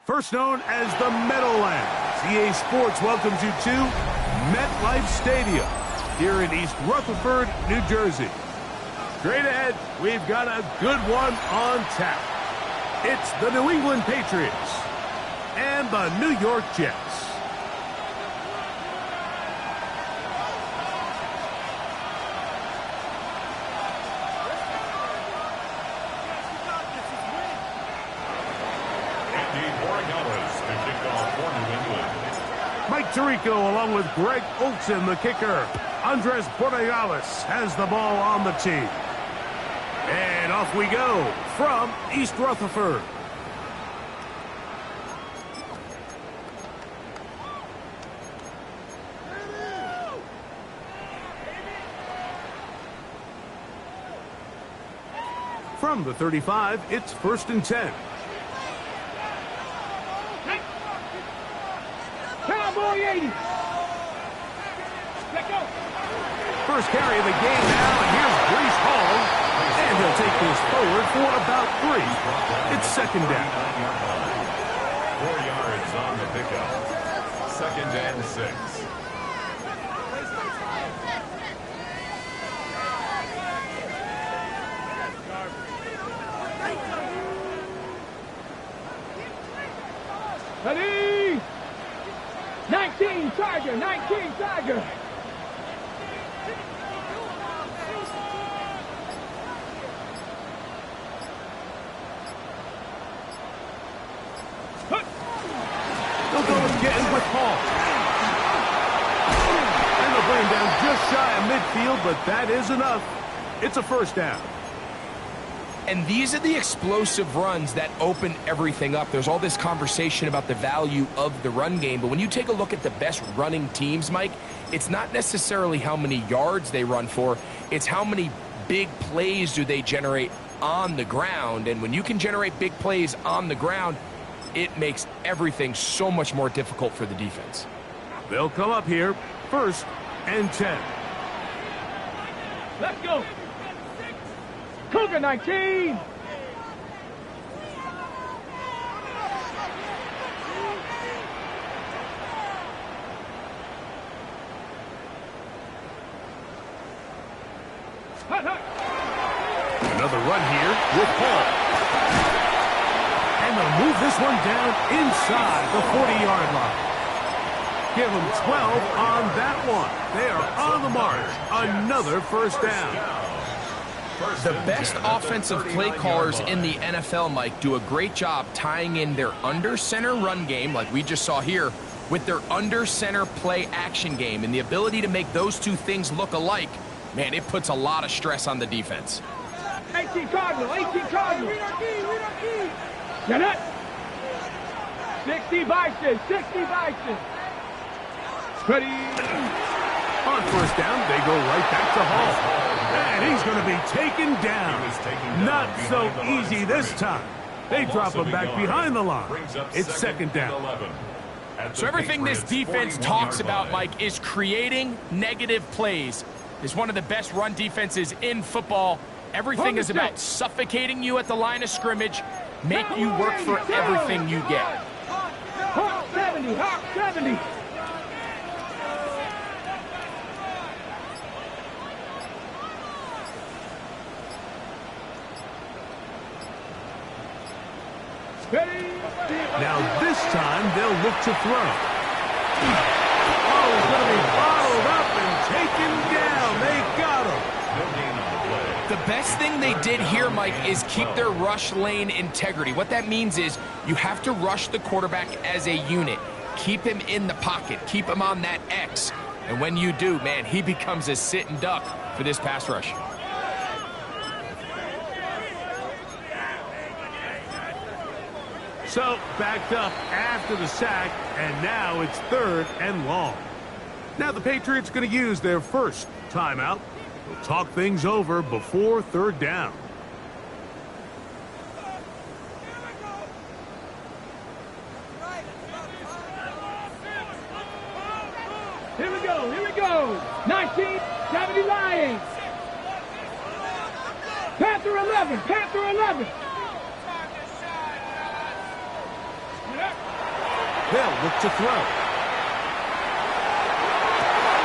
First known as the Meadowlands, EA Sports welcomes you to MetLife Stadium here in East Rutherford, New Jersey. Straight ahead, we've got a good one on tap. It's the New England Patriots and the New York Jets. Mike Tirico along with Greg Olsen, the kicker. Andres Borregales has the ball on the tee. And off we go from East Rutherford. From the 35, it's 1st and 10. Cowboy 80. Let go. First carry of the game now, and here's Breece Hall. And he'll take this forward for about 3. It's 2nd down. 4 yards on the pickup. 2nd and 6. Ready? 19 Tiger, 19 Tiger. They'll go again with Hall. And they'll bring him down just shy of midfield, but that is enough. It's a 1st down. And these are the explosive runs that open everything up. There's all this conversation about the value of the run game, but when you take a look at the best running teams, Mike, it's not necessarily how many yards they run for, it's how many big plays do they generate on the ground. And when you can generate big plays on the ground, it makes everything so much more difficult for the defense. They'll come up here, 1st and 10. Let's go. Cougar 19. Another run here with Hall. And they'll move this one down inside the 40-yard line. Give them 12 on that one. They are on the march. Another 1st down. The best offensive play callers in the NFL, Mike, do a great job tying in their under-center run game, like we just saw here, with their under-center play action game. And the ability to make those two things look alike, man, it puts a lot of stress on the defense. 18 Cardinal, 18 Cardinal. Get it. 60 Bison, 60 Bison. Ready. On 1st down, they go right back to Hall. And he's going to be taken down. Not so easy this time. They drop him back behind the line. It's 2nd down. So everything this defense talks about, Mike, is creating negative plays. It's one of the best run defenses in football. Everything is about suffocating you at the line of scrimmage, make you work for everything you get. Hawk 70, Hawk 70. Now this time they'll look to throw. Oh, he's going to be bottled up and taken down. They got him. The best thing they did here, Mike, is keep their rush lane integrity. What that means is you have to rush the quarterback as a unit. Keep him in the pocket. Keep him on that X. And when you do, man, he becomes a sitting duck for this pass rush. So, backed up after the sack, and now it's 3rd and long. Now the Patriots going to use their 1st timeout. They'll talk things over before 3rd down. Here we go, here we go. 1970 Lions. Panther 11, Panther 11. They'll look to throw.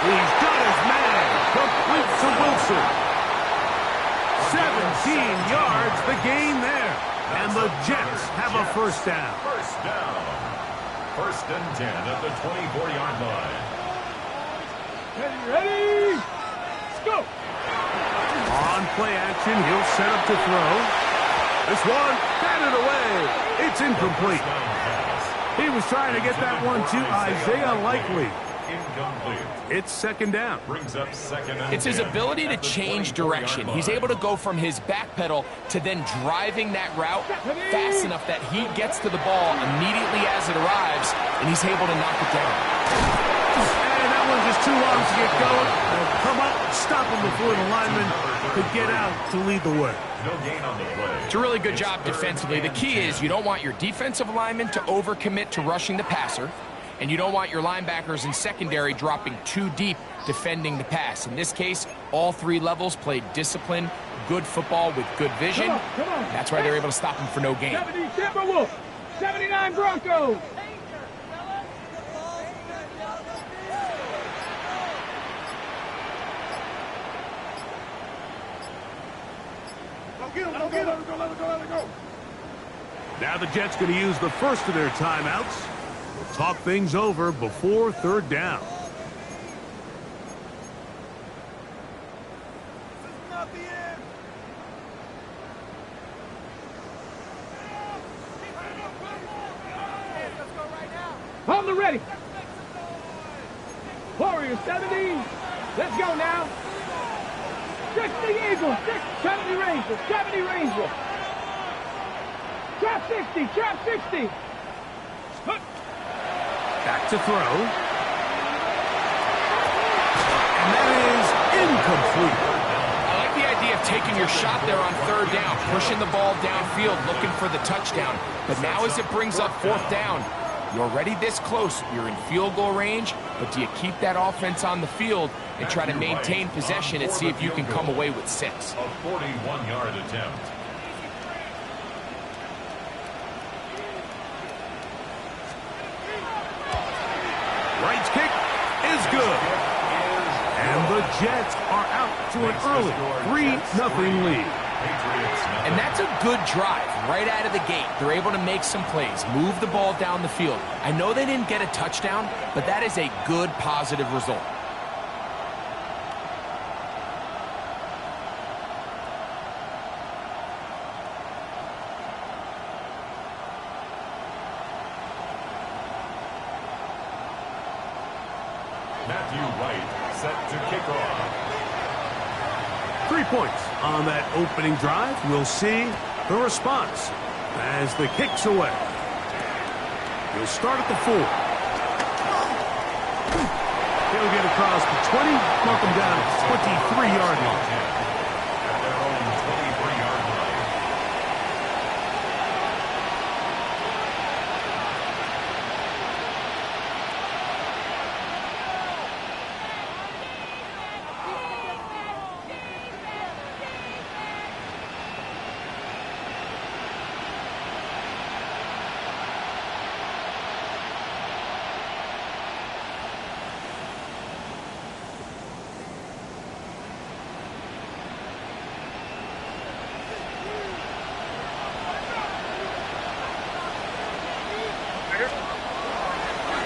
He's got his man. Complete to Wilson. 17 yards, the gain there. And the Jets have a first down. First down. First and 10 at the 24-yard line. Ready? Let's go. On play action, he'll set up to throw. This one, batted away. It's incomplete. He was trying to get that one to Isaiah Likely. Incomplete. It's second down. Brings up second and It's his 10 ability to at the change 24-yard direction. line. He's able to go from his back pedal to then driving that route fast enough that he gets to the ball immediately as it arrives, and he's able to knock it down. And that one's just too long to get going. Come up, stop him before the lineman could get out to lead the way. No gain on the play. It's a really good job defensively. The key is you don't want your defensive linemen to overcommit to rushing the passer, and you don't want your linebackers in secondary dropping too deep defending the pass. In this case, all three levels played disciplined, good football with good vision. Come on. That's why they're able to stop him for no gain. 70 Timberwolves. 79 Broncos. Now the Jets going to use the first of their timeouts. We'll talk things over before third down. On the ready. Warriors 70. Let's go now. 60 Eagles. 70 Rangers. 70 Rangers. Trap 60. Trap 60. Back to throw. And that is incomplete. I like the idea of taking your shot there on third down, pushing the ball downfield, looking for the touchdown. But now as it brings up fourth down, you're already this close. You're in field goal range, but do you keep that offense on the field and try to maintain possession and see if you can come away with 6? A 41-yard attempt. Right's kick is good. And the Jets are out to an early 3-0 lead. Patriots nothing. And that's a good drive right out of the gate. They're able to make some plays, move the ball down the field. I know they didn't get a touchdown, but that is a good, positive result. Matthew White set to kick off. 3 points on that opening drive. We'll see the response as the kick's away. He'll start at the 4. He'll get across the 20, mark him down at 23-yard line. At their own 23-yard line.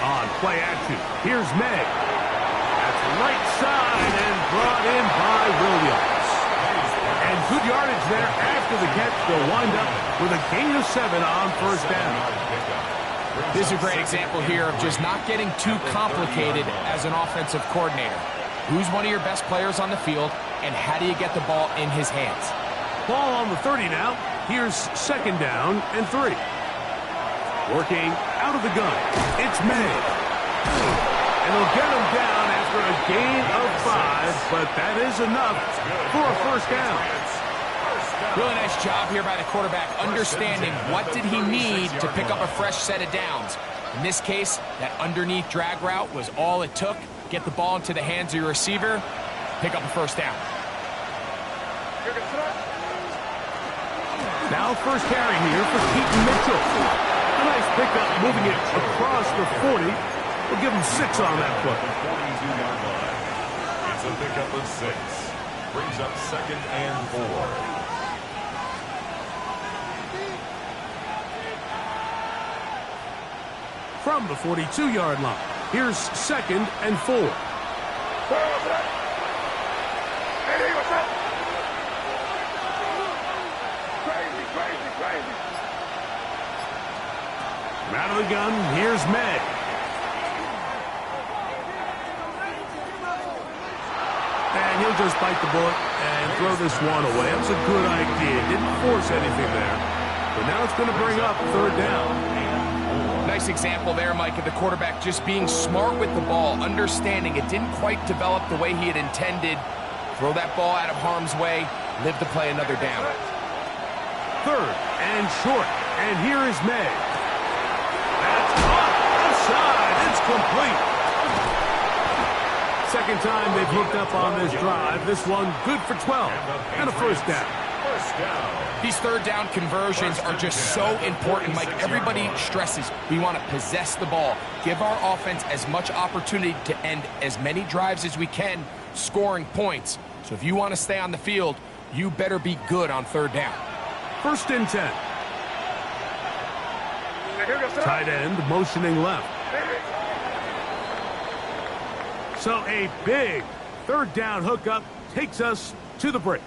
On play action, here's May. That's right side and brought in by Williams. And good yardage there after the catch. They'll wind up with a gain of 7 on first down. This is a great example here of just not getting too complicated as an offensive coordinator. Who's one of your best players on the field, and how do you get the ball in his hands? Ball on the 30 now. Here's second down and 3. Working out of the gun. It's May. And they'll get him down after a gain of 5, but that is enough for a first down. Really nice job here by the quarterback, understanding what did he need to pick up a fresh set of downs. In this case, that underneath drag route was all it took. Get the ball into the hands of your receiver, pick up a first down. Now first carry here for Keaton Mitchell. nice pickup moving it across the 40. We'll give him 6 on that play. 42-yard line. It's a pickup of 6. Brings up 2nd and 4. From the 42-yard line, here's 2nd and 4. Out of the gun, here's May. And he'll just bite the bullet and throw this one away. That's a good idea. Didn't force anything there. But now it's going to bring up 3rd down. Nice example there, Mike, of the quarterback just being smart with the ball, understanding it didn't quite develop the way he had intended. Throw that ball out of harm's way, live to play another down. 3rd and short. And here is May. That's caught. Offside. It's complete. Second time they've hooked up on this drive. This one good for 12 and a 1st down. These 3rd down conversions are just so important, Mike. Everybody stresses we want to possess the ball, give our offense as much opportunity to end as many drives as we can, scoring points. So if you want to stay on the field, you better be good on 3rd down. 1st and 10. Tight end motioning left. So a big 3rd down hookup takes us to the break.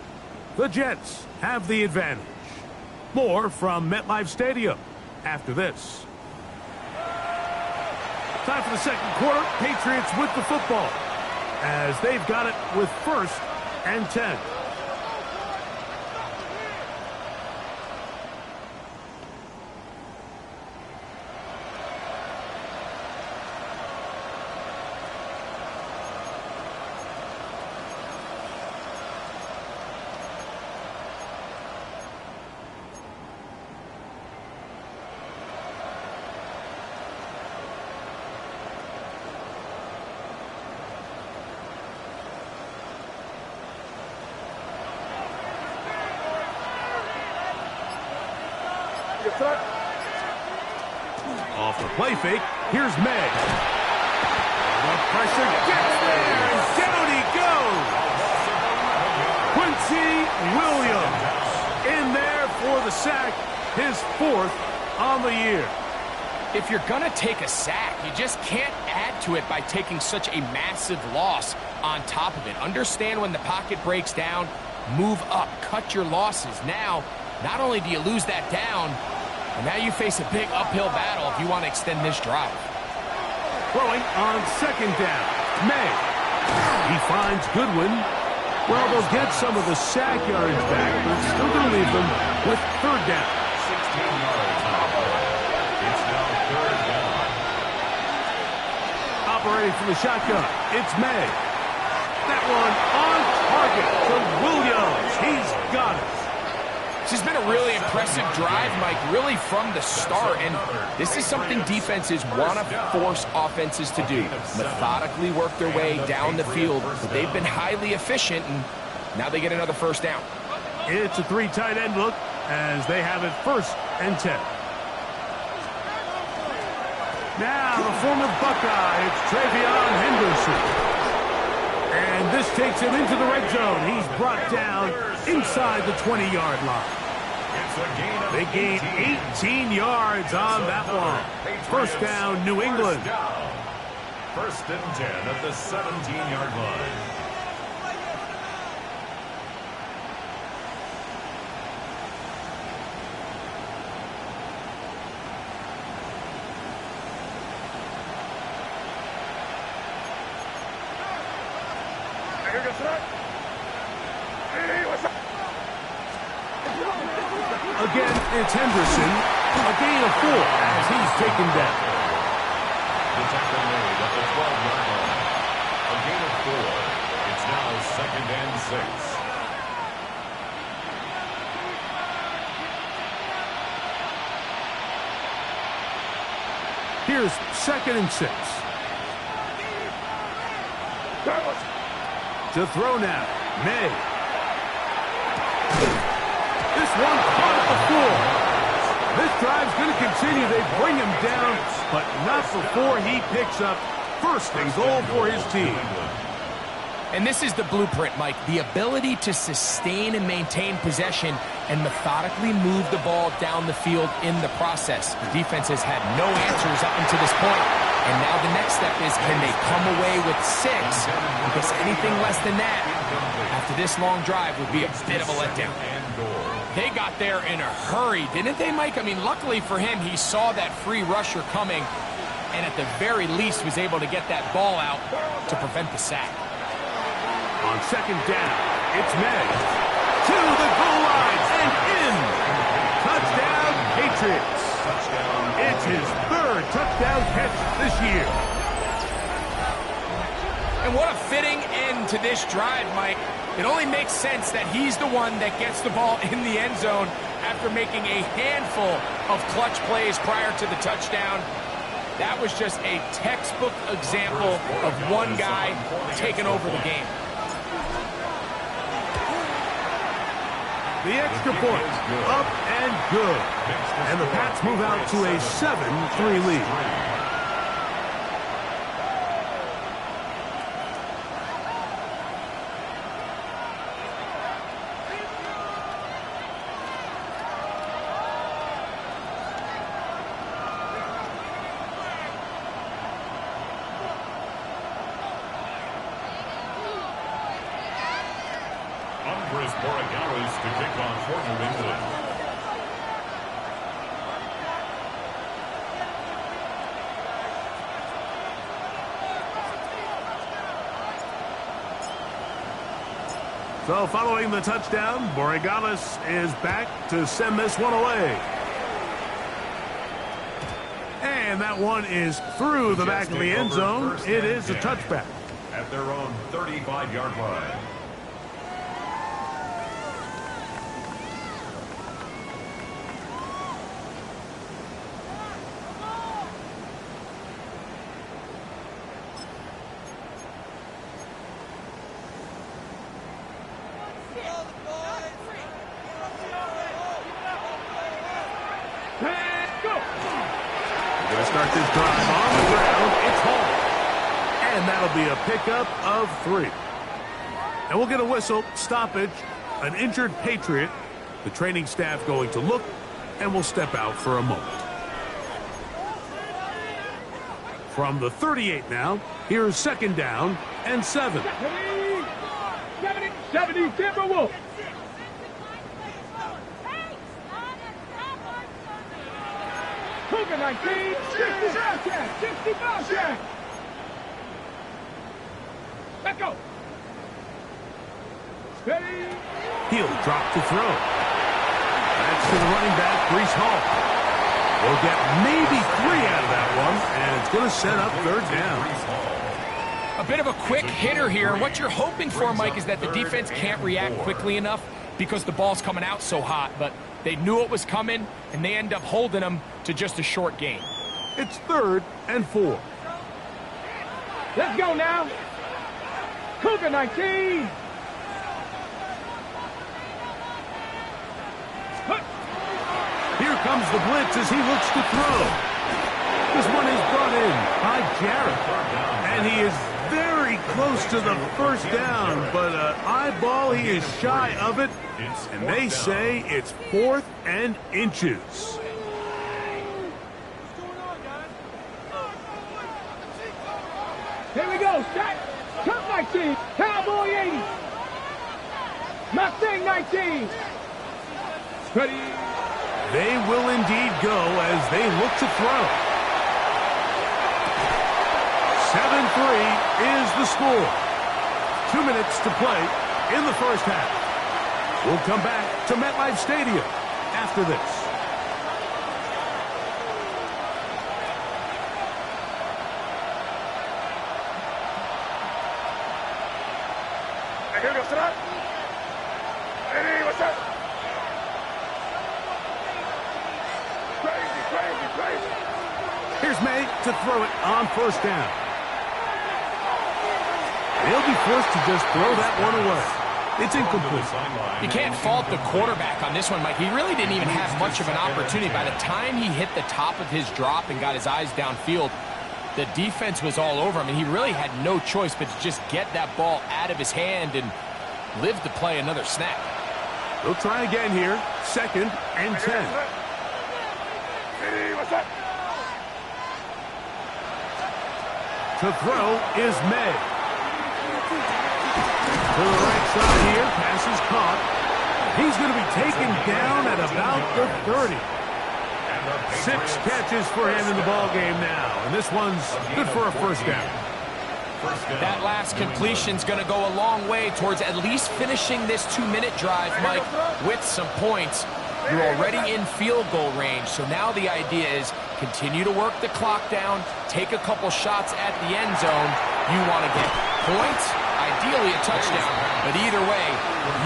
The Jets have the advantage. More from MetLife Stadium after this. Time for the 2nd quarter. Patriots with the football as they've got it with 1st and 10. Off the play fake, here's May. The pressure gets there, and down he goes. Quincy Williams in there for the sack, his 4th on the year. If you're going to take a sack, you just can't add to it by taking such a massive loss on top of it. Understand when the pocket breaks down, move up, cut your losses. Now, not only do you lose that down, and now you face a big uphill battle if you want to extend this drive. Throwing on 2nd down, May. He finds Goodwin. Well, they'll get some of the sack yards back, but it's still going to leave them with 3rd down. 16 yards. It's now 3rd down. Operating from the shotgun, it's May. That one on target to Williams. He's got it. This has been a really impressive drive, Mike, really from the start. And this is something defenses want to force offenses to do. Methodically work their way down the field. But they've been highly efficient, and now they get another 1st down. It's a 3 tight end look as they have it 1st and 10. Now the former Buckeye, it's Travion Henderson. And this takes him into the red zone. He's brought down inside the 20-yard line. They gain 18 yards on that one. 1st down, New England. 1st and 10 at the 17-yard line. Again, it's Henderson. A gain of 4 as he's taken down. The tackle made at the 12-yard line. A gain of 4. It's now 2nd and 6. Here's 2nd and 6. To throw now, May. This one caught at the 4. This drive's going to continue. They bring him down, but not before he picks up first and goal for his team. And this is the blueprint, Mike. The ability to sustain and maintain possession and methodically move the ball down the field in the process. The defense has had no answers up until this point. And now the next step is, can they come away with 6? Because anything less than that, after this long drive, would be a bit of a letdown. They got there in a hurry, didn't they, Mike? I mean, luckily for him, he saw that free rusher coming, and at the very least was able to get that ball out to prevent the sack. On second down, it's Meggs. To the goal line and in. Touchdown, Patriots. It's his 3rd touchdown catch this year. And what a fitting end to this drive, Mike. It only makes sense that he's the one that gets the ball in the end zone after making a handful of clutch plays prior to the touchdown. That was just a textbook example of one guy taking over the game. The extra point, up and good. And the Pats move out to a 7-3 lead. To kick on for New England. So following the touchdown, Borregales is back to send this one away. And that one is through the back of the end zone. It is a touchback. At their own 35-yard line. Start this drive on the ground. It's home. And that'll be a pickup of 3. And we'll get a whistle, stoppage, an injured Patriot. The training staff going to look, and we'll step out for a moment. From the 38 now, here's 2nd down and 7. 70, Timberwolves. Cougar 19, 65 Jack, 65 Jack. Let's go. Ready. He'll drop to throw. That's to the running back, Breece Hall. We'll get maybe 3 out of that one, and it's going to set up 3rd down. A bit of a quick hitter here. What you're hoping for, Mike, is that the defense can't react quickly enough because the ball's coming out so hot, but they knew it was coming, and they end up holding them to just a short gain. It's 3rd and 4. Let's go now. Cougar 19. Here comes the blitz as he looks to throw. This one is brought in by Jarrett. And he is very close to the 1st down, but eyeball, he is shy of it. And they say it's 4th and inches. Here we go, Stack. Cup 19. Cowboy 80. Mustang 19. Ready. They will indeed go as they look to throw. 7-3 is the score. 2 minutes to play in the 1st half. We'll come back to MetLife Stadium after this. Here goes it up. Hey, what's up? Crazy. Here's May to throw it on 1st down. They'll be forced to just throw that one away. It's incomplete. You can't fault the quarterback on this one, Mike. He really didn't even have much of an opportunity. By the time he hit the top of his drop and got his eyes downfield, the defense was all over him, and he really had no choice but to just get that ball out of his hand and live to play another snap. They'll try again here. 2nd and 10. To throw is May. To the right side here. Pass is caught. He's going to be taken down at about the 30. 6 catches for him in the ball game now. And this one's good for a first down. That last completion's going to go a long way towards at least finishing this 2-minute drive, Mike, with some points. You're already in field goal range, so now the idea is continue to work the clock down, take a couple shots at the end zone. You want to get points, ideally a touchdown, but either way,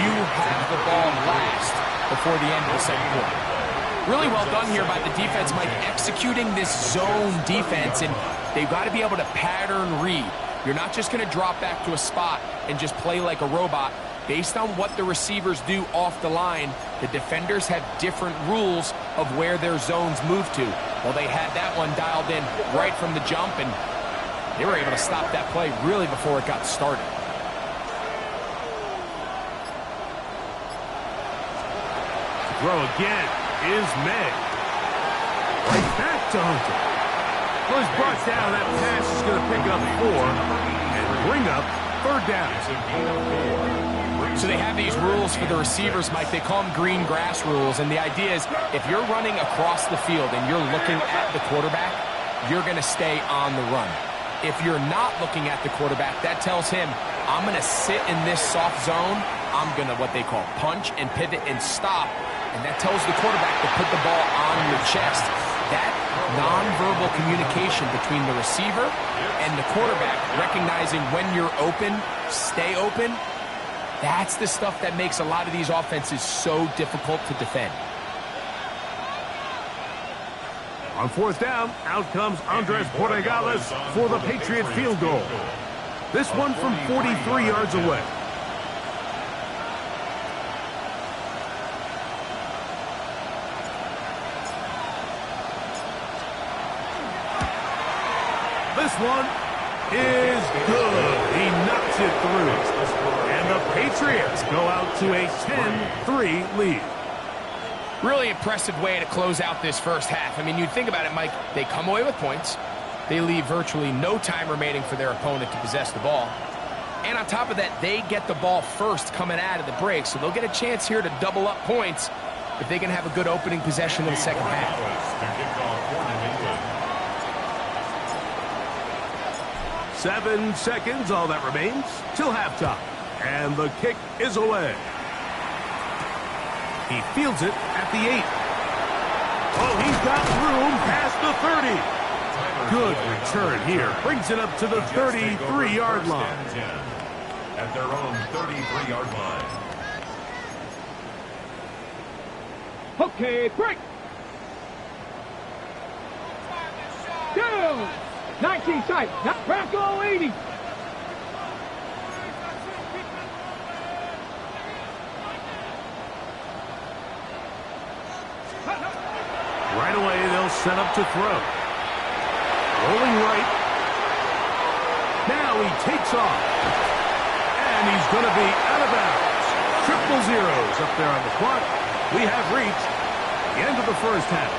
you have the ball last before the end of the second quarter. Really well done here by the defense, Mike, executing this zone defense, and they've got to be able to pattern read. You're not just going to drop back to a spot and just play like a robot. Based on what the receivers do off the line, the defenders have different rules of where their zones move to. Well, they had that one dialed in right from the jump, and they were able to stop that play really before it got started. Throw again is May. Right back to Hunter. Well, he's brought down. That pass is going to pick up 4 and bring up 3rd down. So they have these rules for the receivers, Mike. They call them green grass rules, and the idea is if you're running across the field and you're looking at the quarterback, you're going to stay on the run. If you're not looking at the quarterback, that tells him, I'm going to sit in this soft zone. I'm going to what they call punch and pivot and stop, and that tells the quarterback to put the ball on your chest. That nonverbal communication between the receiver and the quarterback, recognizing when you're open, stay open, that's the stuff that makes a lot of these offenses so difficult to defend. On 4th down, out comes Andres Borregales for the Patriot field goal. This one from 43 yards away. This one is good. He knocks it through. And the Patriots go out to a 10-3 lead. Really impressive way to close out this first half. I mean, you'd think about it, Mike. They come away with points. They leave virtually no time remaining for their opponent to possess the ball. And on top of that, they get the ball first coming out of the break. So they'll get a chance here to double up points if they can have a good opening possession in the second half. 7 seconds, all that remains, till halftime. And the kick is away. He fields it at the 8. Oh, he's got room past the 30. Good return here. Brings it up to the 33-yard line. At their own 33-yard line. Okay, break. Down. 19 sight. Now Bronco 80. Right away, they'll set up to throw. Rolling right. Now he takes off. And he's going to be out of bounds. Triple zeros up there on the clock. We have reached the end of the first half.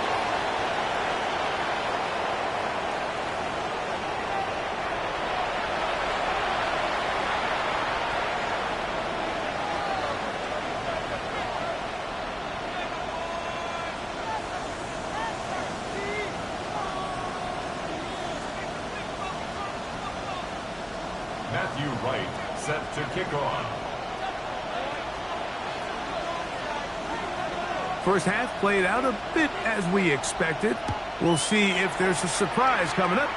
Matthew Wright set to kick off. First half played out a bit as we expected. We'll see if there's a surprise coming up.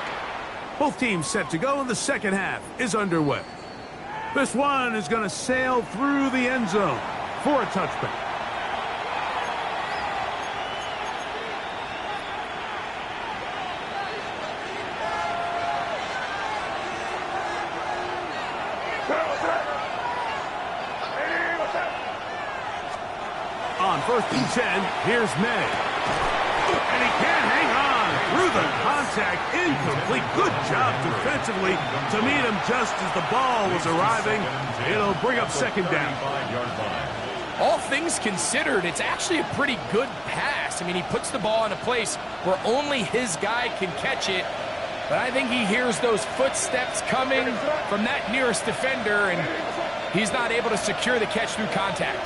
Both teams set to go, and the second half is underway. This one is going to sail through the end zone for a touchback. on 1st and 10. Here's May. And he can't hang on through the contact. Incomplete. Good job defensively to meet him just as the ball was arriving. It'll bring up 2nd down. All things considered, it's actually a pretty good pass. I mean, he puts the ball in a place where only his guy can catch it. But I think he hears those footsteps coming from that nearest defender, and he's not able to secure the catch through contact.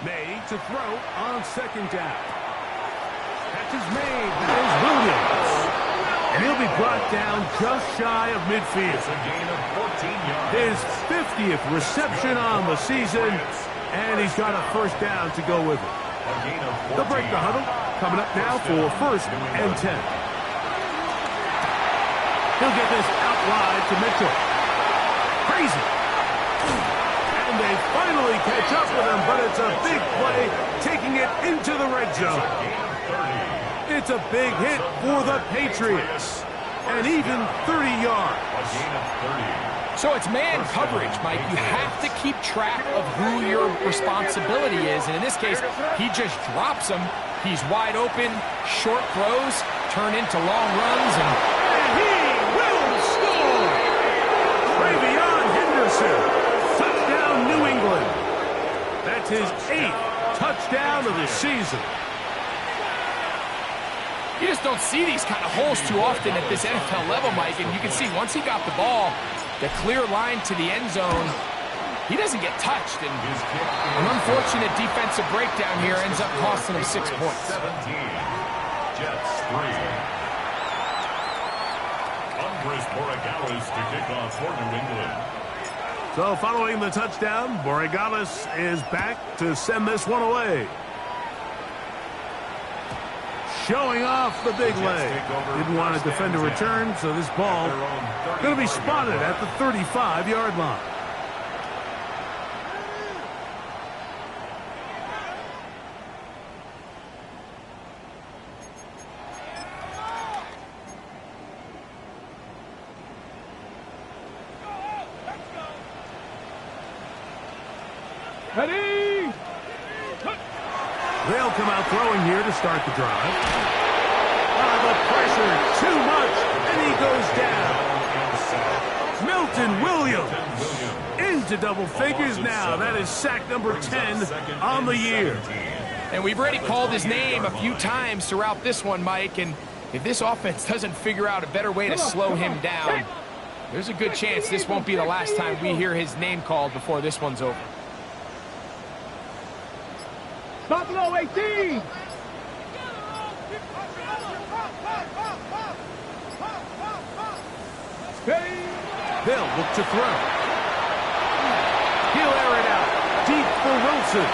May to throw on 2nd down. Catch is made. That is Williams. And he'll be brought down just shy of midfield. It's a gain of 14 yards. His 50th reception on the season, and he's got a 1st down to go with it. A gain of 14. They'll break the huddle. Coming up now for 1st and 10. He'll get this out wide to Mitchell. Crazy. And they finally catch up with him, but it's a big play, taking it into the red zone. It's a big hit for the Patriots. And even 30 yards. A gain of 30. So it's man coverage, Mike. You have to keep track of who your responsibility is. And in this case, he just drops him. He's wide open. Short throws turn into long runs. And he will score! Travion Henderson. Touchdown, New England. That's his 8th touchdown of the season. you just don't see these kind of holes too often at this NFL level, Mike. And you can see once he got the ball, the clear line to the end zone, he doesn't get touched. And an unfortunate defensive breakdown here ends up costing him 6 points. 17. Jets 3. Andres Borregales to kick off for New England. So following the touchdown, Borregales is back to send this one away. Showing off the big leg. Didn't want to defend a return, so this ball going to be spotted at the 35-yard line. Ready? They'll come out throwing here to start the drive. The pressure, too much, and he goes down. Milton Williams into double figures now. That is sack number 10 on the year. And we've already called his name a few times throughout this one, Mike. And if this offense doesn't figure out a better way to slow him down, there's a good chance this won't be the last time we hear his name called before this one's over. Buffalo 18. They'll look to throw. He'll air it out. Deep for Wilson.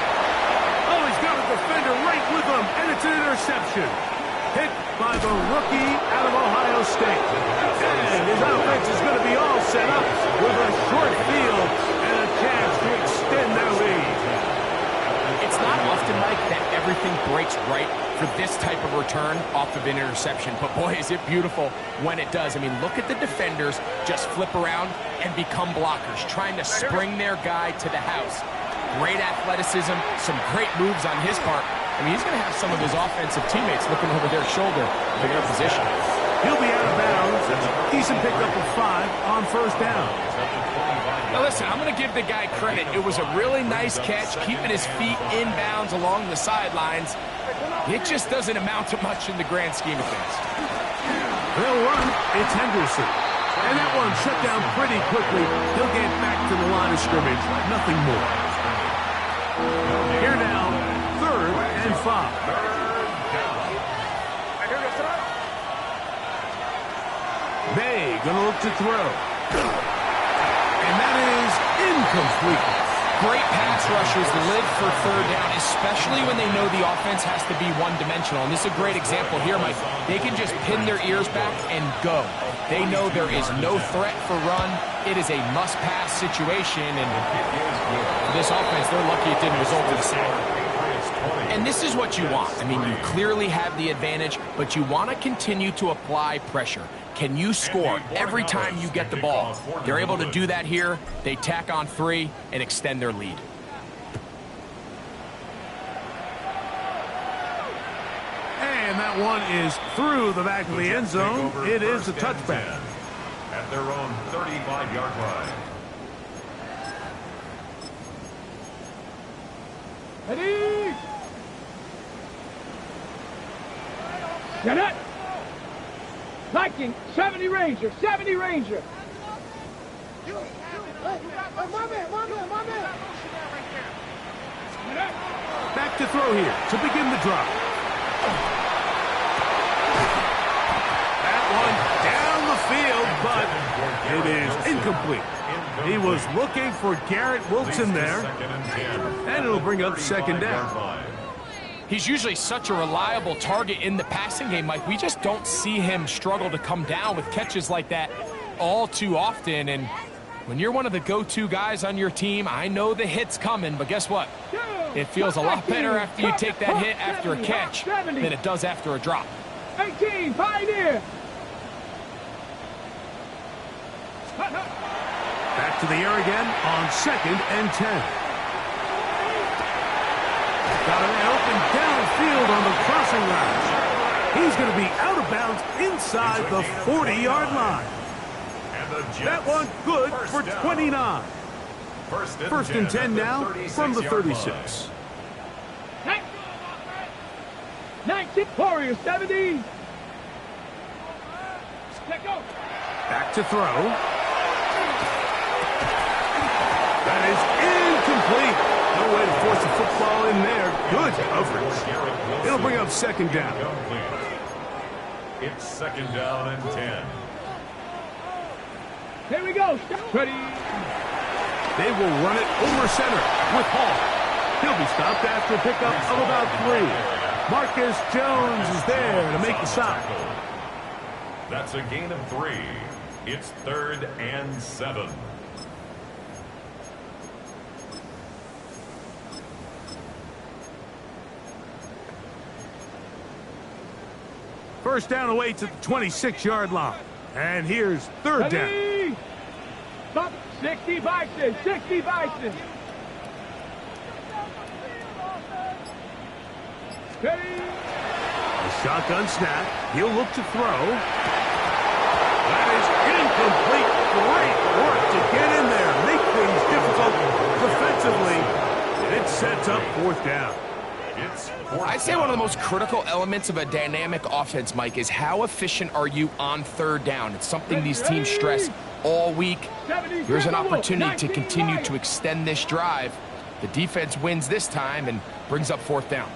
Oh, he's got a defender right with him, and it's an interception. Hit by the rookie out of Ohio State. And his offense is going to be all set up with a short field and a chance to extend their lead. It's not often, Mike, that everything breaks right for this type of return off of an interception. But boy, is it beautiful when it does. I mean, look at the defenders just flip around and become blockers, trying to spring their guy to the house. Great athleticism, some great moves on his part. I mean, he's going to have some of his offensive teammates looking over their shoulder for their position. He'll be out of bounds. Decent pickup of 5 on first down. Now listen, I'm going to give the guy credit. It was a really nice catch, keeping his feet inbounds along the sidelines. It just doesn't amount to much in the grand scheme of things. They'll run. It's Henderson. And that one shut down pretty quickly. He'll get back to the line of scrimmage. Nothing more. Here now, 3rd and 5. May gonna look to throw. And that is incomplete. Great pass rushers live for 3rd down, especially when they know the offense has to be one-dimensional. And this is a great example here, Mike. They can just pin their ears back and go. They know there is no threat for run. It is a must-pass situation. And for this offense, they're lucky it didn't result in a sack. And this is what you want. I mean, you clearly have the advantage, but you want to continue to apply pressure. Can you score every time you get the ball? They're able to do that here. They tack on 3 and extend their lead. That one is through the back of the end zone. It is a touchback. At their own 35-yard line. Ready? Get it! Viking, 70 Ranger, 70 Ranger. Back to throw here to begin the drive. That one down the field, but it is incomplete. He was looking for Garrett Wilson there, and it'll bring up second down. He's usually such a reliable target in the passing game, Mike. We just don't see him struggle to come down with catches like that all too often. And when you're one of the go-to guys on your team, I know the hit's coming, but guess what? It feels a lot better after you take that hit after a catch than it does after a drop. 18, Pioneer. Back to the air again on 2nd and 10. Got an open downfield on the crossing route. He's going to be out of bounds inside the 40-yard line. That one good for 29. First and 10 now from the 36. 19 Warriors, 70. Let go. Back to throw. That is incomplete. No way to force the football in there. Good coverage. It'll bring up second down. It's second down and 10. Here we go. Ready. They will run it over center with Hall. He'll be stopped after a pickup of about 3. Marcus Jones is there to make the stop. That's a gain of 3. It's 3rd and 7. First down away to the 26-yard line. And here's third down. 60 Bison, 60 Bison. Ready. A shotgun snap. He'll look to throw. That is incomplete. Great work to get in there. Make things difficult defensively. And it sets up 4th down. I'd say one of the most critical elements of a dynamic offense, Mike, is how efficient are you on 3rd down. It's something these teams stress all week. Here's an opportunity to continue to extend this drive. The defense wins this time and brings up 4th down.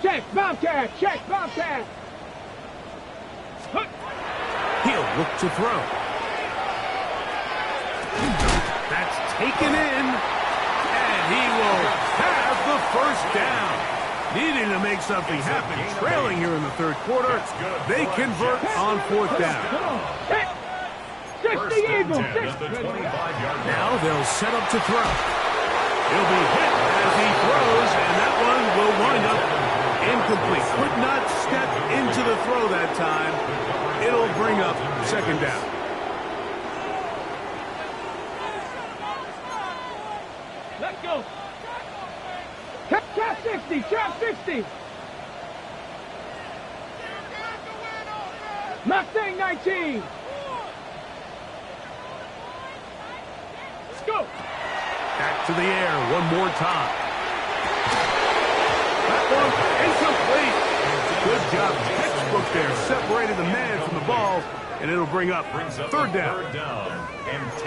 Check, Bobcat, check, Bobcat. He'll look to throw. That's taken in. And he will have the first down. Needing to make something happen. Trailing here in the 3rd quarter. They convert on 4th down. 60 Eagles. Now they'll set up to throw. He'll be hit as he throws, and that one will wind up incomplete. Could not step into the throw that time. It'll bring up second down. Let's go. Trap 60, trap 60. Mustang 19. Let's go. Back to the air one more time. That one incomplete. Good job. Textbook there. Separated the man from the ball, and it'll bring up third down.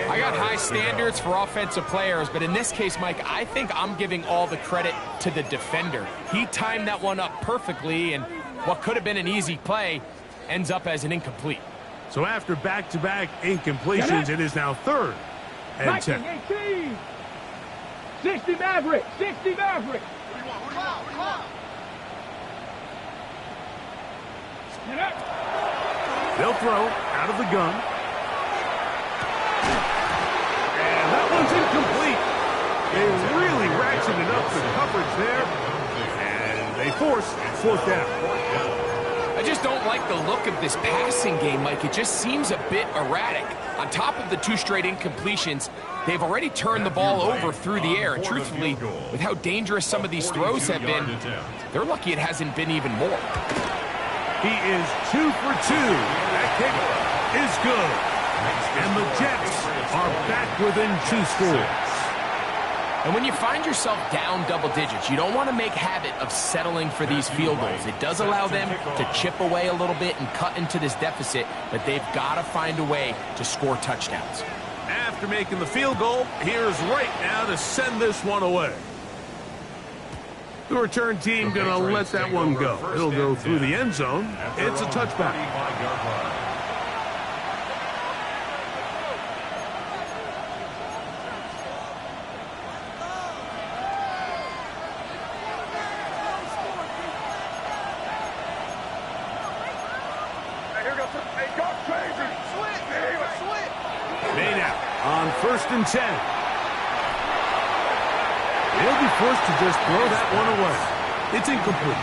I got high standards for offensive players, but in this case, Mike, I think I'm giving all the credit to the defender. He timed that one up perfectly, and what could have been an easy play ends up as an incomplete. So after back-to-back incompletions, it is now 3rd and 10. 18. 60 Maverick, 60 Maverick. They'll throw out of the gun. And that one's incomplete. They really ratcheted up the coverage there. And they force 4th down. I just don't like the look of this passing game, Mike. It just seems a bit erratic. On top of the 2 straight incompletions, they've already turned the ball over through the air. And truthfully, with how dangerous some of these throws have been, they're lucky it hasn't been even more. He is 2 for 2. That kick is good. And the Jets are back within 2 scores. And when you find yourself down double digits, you don't want to make habit of settling for these field goals. It does allow them to chip away a little bit and cut into this deficit, but they've got to find a way to score touchdowns. After making the field goal, here's right now to send this one away. The return team going to let that one go. It'll go through the end zone. It's a touchback. Made out on 1st and 10. They'll be forced to just throw that one away. It's incomplete.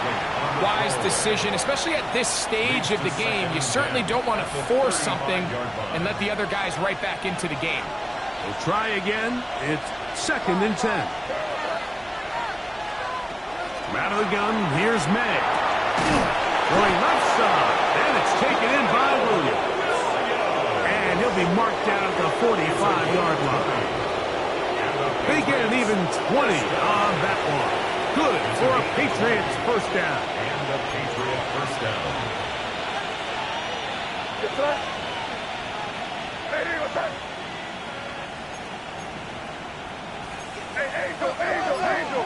Wise decision, especially at this stage of the game. You certainly don't want to force something and let the other guys right back into the game. We'll try again. It's 2nd and 10. From out of the gun, here's May. Going left side, and it's taken in by Williams. And he'll be marked down at the 45-yard line. They get an even 20 on that one. Good for a Patriots first down. And a Patriot first down. Yes, sir. Hey, what's that? Hey, Angel, Angel, Angel.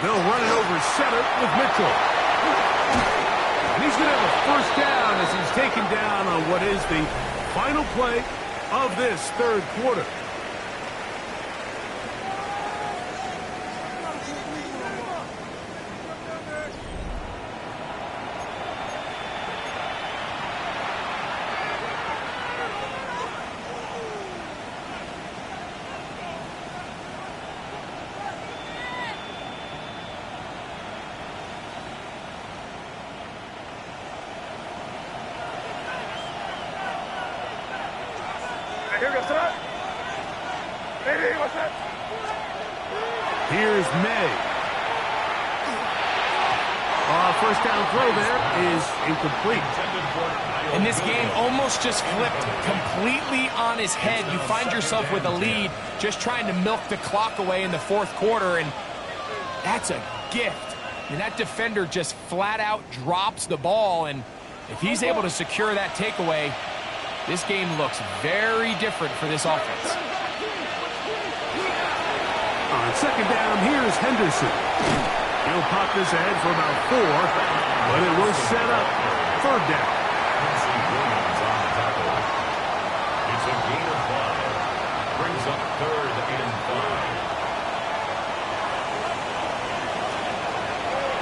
They'll run it over center with Mitchell. And he's going to have a first down as he's taken down on what is the final play of this 3rd quarter. Here goes that. Hey, what's that? Here's May. First down throw there is incomplete. And this game almost just flipped completely on his head. You find yourself with a lead, just trying to milk the clock away in the 4th quarter, and that's a gift. And that defender just flat out drops the ball, and if he's able to secure that takeaway, this game looks very different for this offense. On 2nd down, here's Henderson. He'll pop this ahead for about 4, but it will set up 3rd down. It's a gain of 5. Brings up 3rd and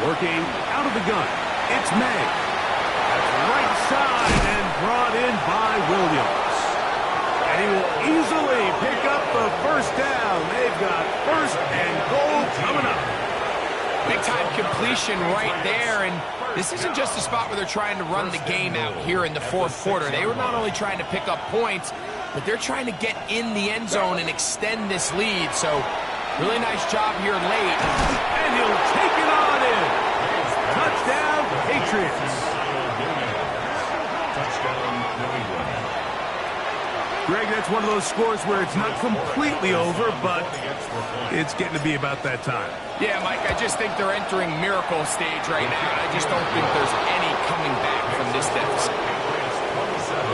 5. Working out of the gun, it's May. That's right side and brought in by Williams. And he will easily pick up the first down. They've got 1st and goal coming up. Big-time completion right there, and this isn't just a spot where they're trying to run the game out here in the 4th quarter. They were not only trying to pick up points, but they're trying to get in the end zone and extend this lead. So, really nice job here late. And he'll take it on in. Touchdown, Patriots. Touchdown, New England. Greg, that's one of those scores where it's not completely over, but it's getting to be about that time. Yeah, Mike, I just think they're entering miracle stage right now, and I just don't think there's any coming back from this deficit. Patriots 27,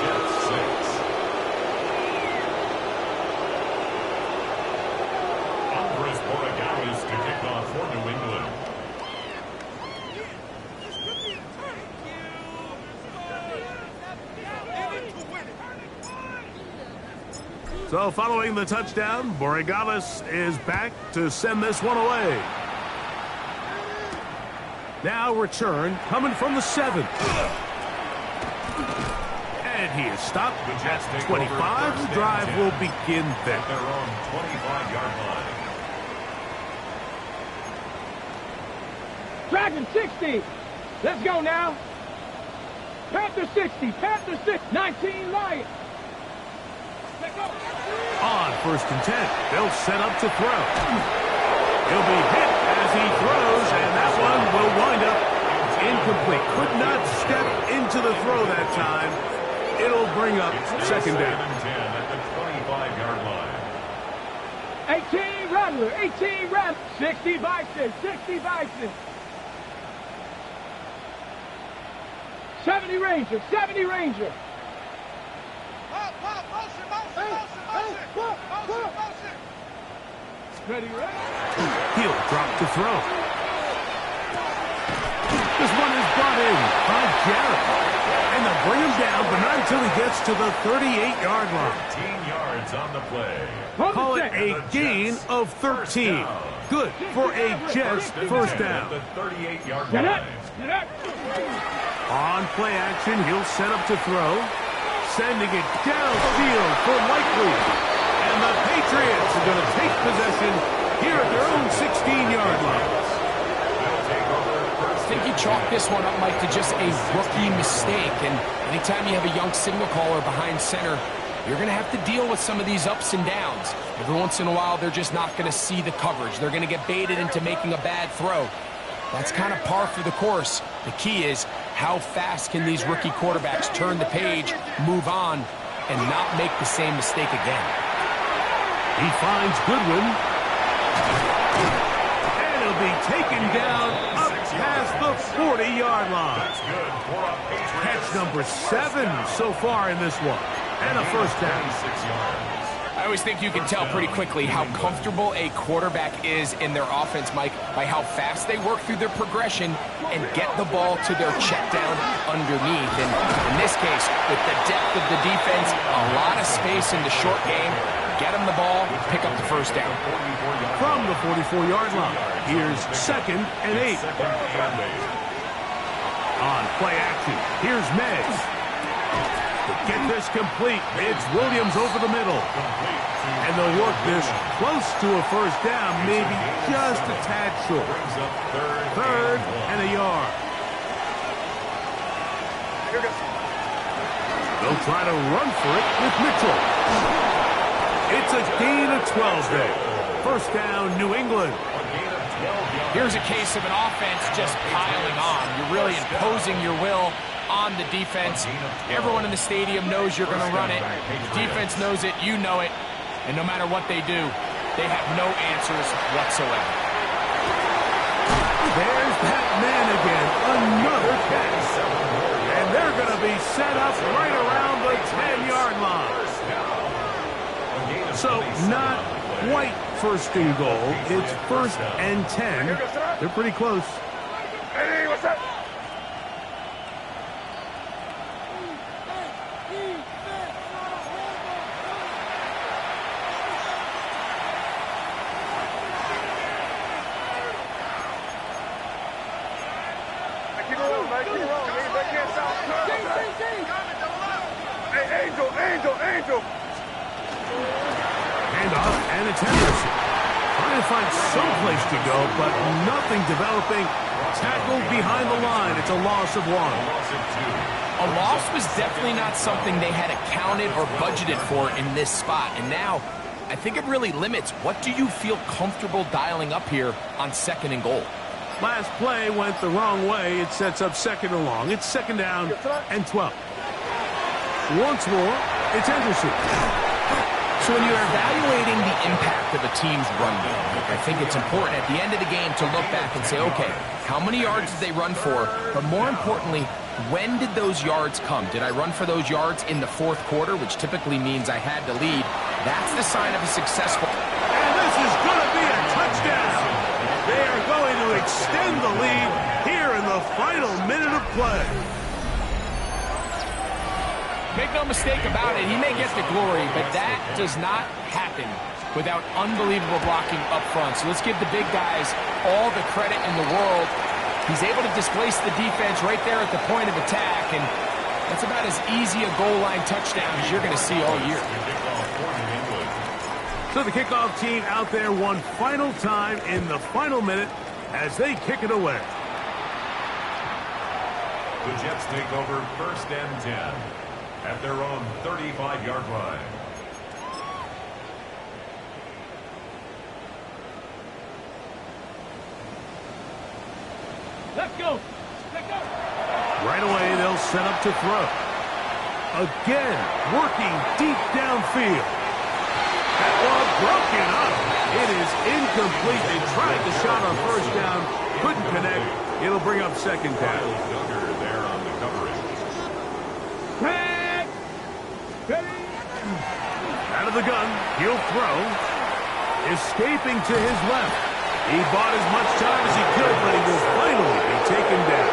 Jets 6. Andres Borregales to kick off for New England. So following the touchdown, Borregales is back to send this one away. Now return coming from the 7. And And he is stopped at 25. The drive will begin there. At their own 25-yard line. Dragon 60. Let's go now. Panther 60. Panther 6. 19 Lions. Let's go. On 1st and 10, they'll set up to throw. He'll be hit as he throws, and that one will wind up incomplete. Could not step into the throw that time. It'll bring up second down. 10 at the 25-yard line. 18 Rattler. 18 Rattler. 60 Bison. 60 Bison. 70 Ranger. 70 Ranger. Ready, ready. He'll drop to throw. This one is brought in by Jarrett. And they'll bring him down, but not until he gets to the 38-yard line. 13 yards on the play. Call it a gain of 13. Good for a Jets first down. The 38-yard Get up. line. Get up. On play action, he'll set up to throw. Sending it downfield for Likely. And the Patriots are going to take possession here at their own 16-yard line. I think you chalk this one up, Mike, to just a rookie mistake. And anytime you have a young signal caller behind center, you're going to have to deal with some of these ups and downs. Every once in a while, they're just not going to see the coverage. They're going to get baited into making a bad throw. That's kind of par for the course. The key is how fast can these rookie quarterbacks turn the page, move on, and not make the same mistake again. He finds Goodwin. And he'll be taken down up past the 40-yard line. That's good for a Patriots. Catch number 7 so far in this one. And a first down. 6 yards. I always think you can tell pretty quickly how comfortable a quarterback is in their offense, Mike, by how fast they work through their progression and get the ball to their check down underneath. And in this case, with the depth of the defense, a lot of space in the short game, get them the ball, pick up the first down. From the 44-yard line, here's 2nd and 8. On play action, here's Meggs. To get this complete, it's Williams over the middle. And they'll work this close to a first down, maybe just a tad short. Third and a yard. They'll try to run for it with Mitchell. It's a gain of 12 there. First down, New England. Here's a case of an offense just piling on. You're really imposing your will on the defense. Everyone in the stadium knows you're going to run it. The defense knows it, you know it. And no matter what they do, they have no answers whatsoever. There's that man again. Another catch. And they're going to be set up right around the 10-yard line. So not quite first and goal. It's 1st and 10. They're pretty close. Hey, what's up? Angel. Handoff, and it's Henderson. Trying to find some place to go, but nothing developing. Tackled behind the line. It's a loss of 1. A loss was definitely not something they had accounted or budgeted for in this spot. And now, I think it really limits what do you feel comfortable dialing up here on 2nd and goal. Last play went the wrong way. It sets up 2nd and long. It's 2nd down and 12. Once more, it's Henderson. So when you're evaluating the impact of a team's run game, I think it's important at the end of the game to look back and say, okay, how many yards did they run for? But more importantly, when did those yards come? Did I run for those yards in the 4th quarter, which typically means I had to lead? That's the sign of a successful... And this is going to be a touchdown. They are going to extend the lead here in the final minute of play. Make no mistake about it, he may get the glory, but that does not happen without unbelievable blocking up front. So let's give the big guys all the credit in the world. He's able to displace the defense right there at the point of attack, and That's about as easy a goal line touchdown as you're going to see all year. So the kickoff team out there one final time in the final minute as they kick it away. The Jets take over 1st and 10 at their own 35-yard line. Let's go. Let's go. Right away, they'll set up to throw. Again, working deep downfield. That ball broken up. It is incomplete. They tried the shot on 1st down. Couldn't connect. It'll bring up 2nd down. There on the coverage. Tag. Ready. Out of the gun, he'll throw. Escaping to his left. He bought as much time as he could, but he will finally be taken down.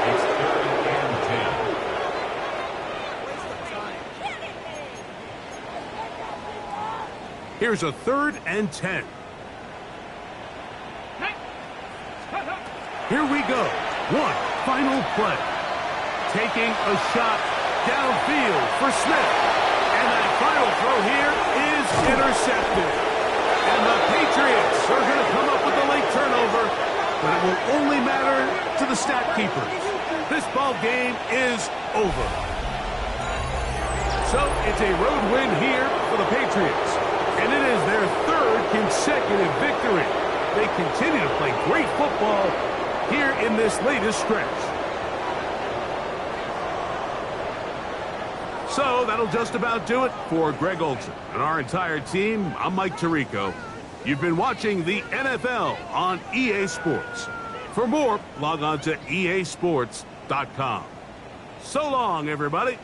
It's 3rd and 10. Here's a 3rd and 10. Here we go. One final play. Taking a shot downfield for Smith. And that final throw here is intercepted. And the Patriots are going to come up with a late turnover, but it will only matter to the stat keepers. This ball game is over. So it's a road win here for the Patriots. And it is their 3rd consecutive victory. They continue to play great football here in this latest stretch. So that'll just about do it for Greg Olson and our entire team. I'm Mike Tirico. You've been watching the NFL on EA Sports. For more, log on to easports.com. So long, everybody.